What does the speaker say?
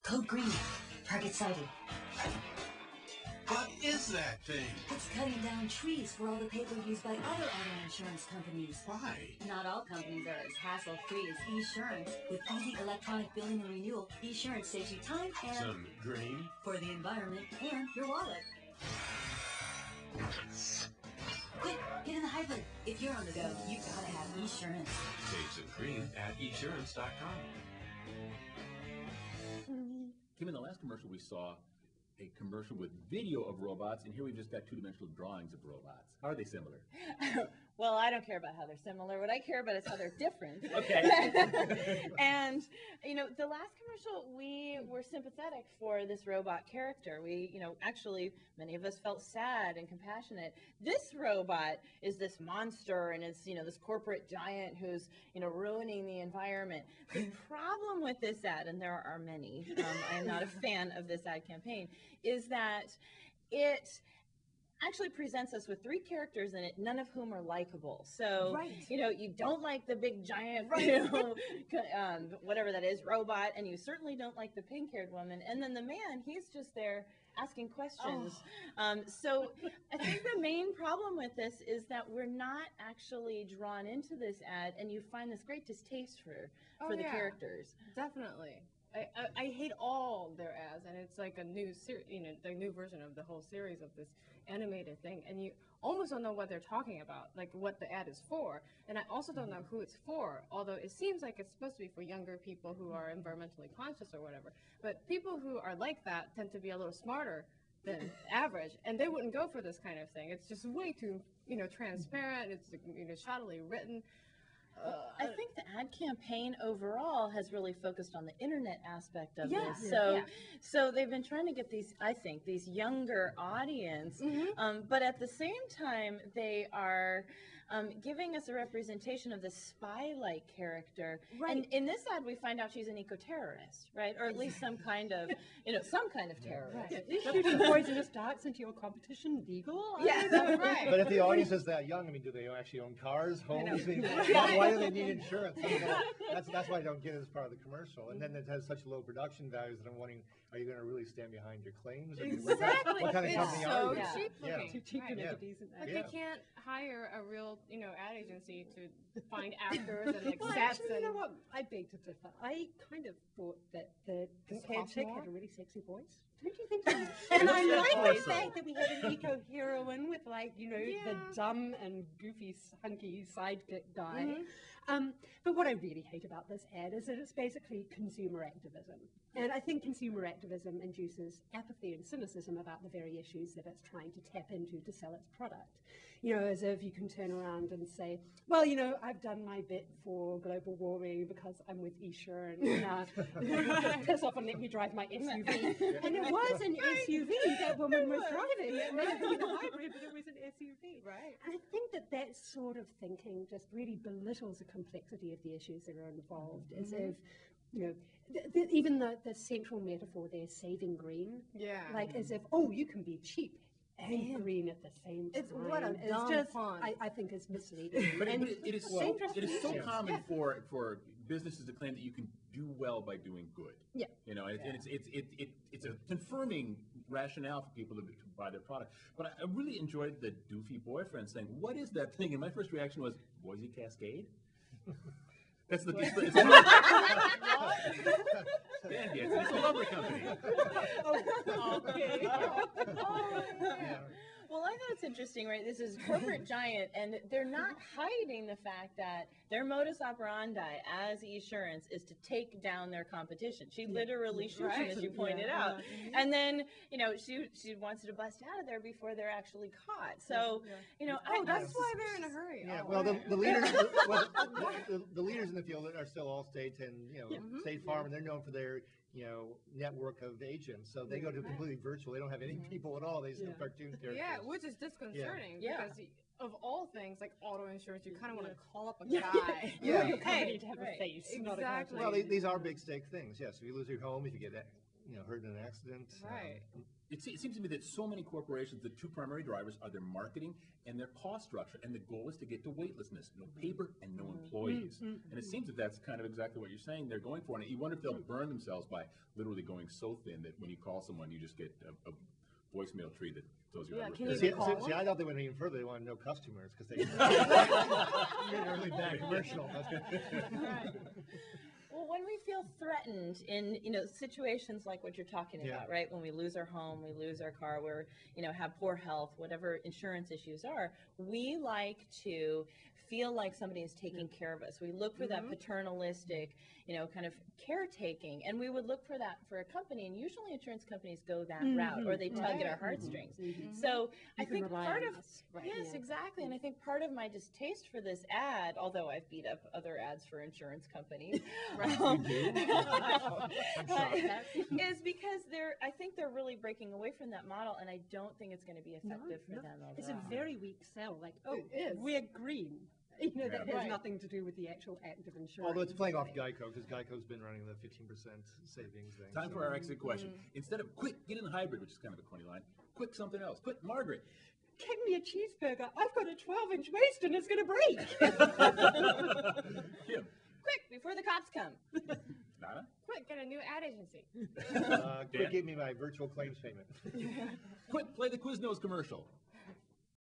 Code green. Target sighted. What is that thing? It's cutting down trees for all the paper used by other auto insurance companies. Why? Not all companies are as hassle-free as ESurance. With easy electronic billing and renewal, ESurance saves you time and... Some green? For the environment and your wallet. Quick, get in the hybrid. If you're on the go, you gotta have ESurance. Save some green at ESurance.com. Kim, in the last commercial we saw a commercial with video of robots, and here we've just got two-dimensional drawings of robots. How are they similar? Well, I don't care about how they're similar. What I care about is how they're different. Okay. And, you know, the last commercial, we were sympathetic for this robot character. We, you know, actually, many of us felt sad and compassionate. This robot is this monster, and it's, you know, this corporate giant who's, you know, ruining the environment. The problem with this ad, and there are many, I am not a fan of this ad campaign, is that it actually presents us with three characters in it, none of whom are likable. So, you know, you don't like the big giant, you know, whatever that is, robot, and you certainly don't like the pink-haired woman. And then the man, he's just there asking questions. So I think the main problem with this is that we're not actually drawn into this ad, and you find this great distaste for the characters. Definitely. I hate all their ads, and it's like a new you know, the new version of the whole series of this animated thing, and you almost don't know what they're talking about, like what the ad is for. And I also don't know who it's for, although it seems like it's supposed to be for younger people who are environmentally conscious or whatever. But people who are like that tend to be a little smarter than average, and they wouldn't go for this kind of thing. It's just way too, you know, transparent. It's, you know, shoddily written. I think the ad campaign overall has really focused on the internet aspect of Yeah, this. yeah. So they've been trying to get these, I think, these younger audience, but at the same time, they are giving us a representation of the spy-like character. Right. And in this ad, we find out she's an eco-terrorist, right? Or at least some kind of, you know, some kind of terrorist. Is shooting poisonous darts into your competition legal? Yeah, right. But if the audience is that young, I mean, do they actually own cars, homes? I mean, why do they need insurance? I mean, that's why I don't get it as part of the commercial. And then it has such low production values that I'm wondering, are you going to really stand behind your claims? I mean, Exactly. What kind of company are you? Cheap looking. Too cheap to make Yeah. a decent ad. Like they can't hire a real, you know, ad agency to find actors and like Well, sets actually, you know and what? I beg to differ. I kind of thought that the companion chick had a really sexy voice. Don't you think so? And I like the fact that we had an eco-heroine with, like, you know, the dumb and goofy, hunky sidekick guy. But what I really hate about this ad is that it's basically consumer activism. And I think consumer activism induces apathy and cynicism about the very issues that it's trying to tap into to sell its product. You know, as if you can turn around and say, well, you know, I've done my bit for global warming because I'm with ESurance. Piss off and let me drive my SUV. And it was an SUV that woman was driving. It may have been a hybrid, but it was an SUV. Right. And I think that that sort of thinking just really belittles the complexity of the issues that are involved, as if, you know, even the central metaphor there, saving green, like as if, oh, you can be cheap and green at the same time. It's what a dumb just, font. I think is misleading. But And it is so common for businesses to claim that you can do well by doing good. Yeah. You know, and it's a confirming rationale for people to buy their product. But I really enjoyed the doofy boyfriend saying, "What is that thing?" And my first reaction was, "Boise Cascade." That's the it's a it's a lumber company. Well, I thought it's interesting, right? This is corporate giant, and they're not hiding the fact that their modus operandi as ESurance is to take down their competition. She literally shoots them, as you pointed out. And then, you know, she wants to bust out of there before they're actually caught. So, you know, that's why they're in a hurry. Yeah, Oh, well, okay. the leaders, the leaders in the field are still Allstate and, you know, State Farm, and they're known for their, you know, network of agents. So they go to completely virtual. They don't have any people at all. They just have cartoon characters. Yeah, which is disconcerting because of all things like auto insurance, you kind of want to call up a guy. Your company to have a face, not a Exactly. Well, these are big stake things. Yes, if you lose your home, if you get hurt in an accident. Right. It seems to me that so many corporations, the two primary drivers are their marketing and their cost structure, and the goal is to get to weightlessness, no paper and no employees. And it seems that that's kind of exactly what you're saying they're going for, and you wonder if they'll burn themselves by literally going so thin that when you call someone, you just get a voicemail tree that tells you how to can repair you it. See, I thought they went even further. They want no customers because they made a really bad commercial. Right. Well, when we feel threatened in, situations like what you're talking Yeah. about, right? When we lose our home, we lose our car, we're, have poor health, whatever insurance issues are, we like to feel like somebody is taking care of us. We look for that paternalistic, kind of caretaking, and we would look for that for a company, and usually insurance companies go that route, or they tug at our heartstrings. So I think part of, yes, exactly, and I think part of my distaste for this ad, although I've beat up other ads for insurance companies, is because I think they're really breaking away from that model, and I don't think it's going to be effective for them overall. It's a very weak sell. Like, It is. we're green. That has Right. nothing to do with the actual act of insurance. Although it's playing off Geico because Geico's been running the 15% savings thing. Time for our exit question. Instead of quick, get in the hybrid, which is kind of a corny line, quick something else. Quick, Margaret. Get me a cheeseburger. I've got a 12-inch waist and it's going to break. Kim. Quick, before the cops come. Nada. Quick, get a new ad agency. Quick, give me my virtual claims payment. Quick, play the Quiznos commercial.